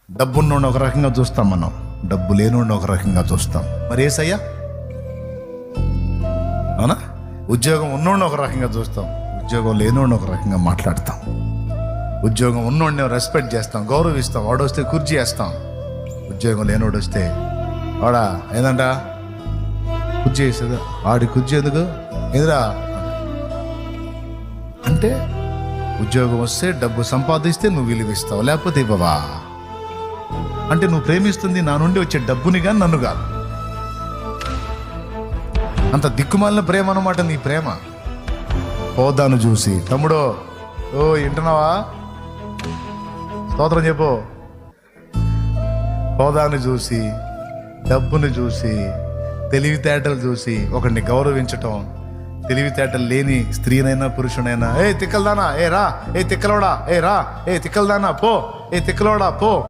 డబ్బున్నోడిని ఒక రకంగా చూస్తాం, మనం డబ్బు లేనోడిని ఒక రకంగా చూస్తాం. మరి యేసయ్య అవునా? ఉద్యోగం ఉన్నోడిని ఒక రకంగా చూస్తాం, ఉద్యోగం లేనోడిని ఒక రకంగా మాట్లాడతాం. ఉద్యోగం ఉన్నోడిని రెస్పెక్ట్ చేస్తాం, గౌరవిస్తాం. వాడు వస్తే కుర్చీ వేస్తాం. ఉద్యోగం లేనోడు వస్తే వాడా ఏదంట కుర్చీ వేసేదా, వాడి కుర్చీ ఎందుకు ఎదురా అంటే ఉద్యోగం వస్తే డబ్బు సంపాదిస్తే నువ్వు విలువిస్తావు, లేకపోతే ఇవ్వవా. అంటే నువ్వు ప్రేమిస్తుంది నా నుండి వచ్చే డబ్బుని కానీ నన్ను కాదు. అంత దిక్కుమాలిన ప్రేమ అన్నమాట నీ ప్రేమ. హోదాను చూసి, తమ్ముడో ఓ వింటున్నావా, స్తోత్రం చెప్పు. హోదాను చూసి, డబ్బును చూసి, తెలివితేటలు చూసి ఒకడిని గౌరవించటం. తెలివితేటలు లేని స్త్రీనైనా పురుషునైనా, ఏ తిక్కలదానా, ఏ రా, ఏ తిక్కలోడా, ఏ రా, ఏ తిక్కలదానా పో, ఏ తిక్కలోడా పో.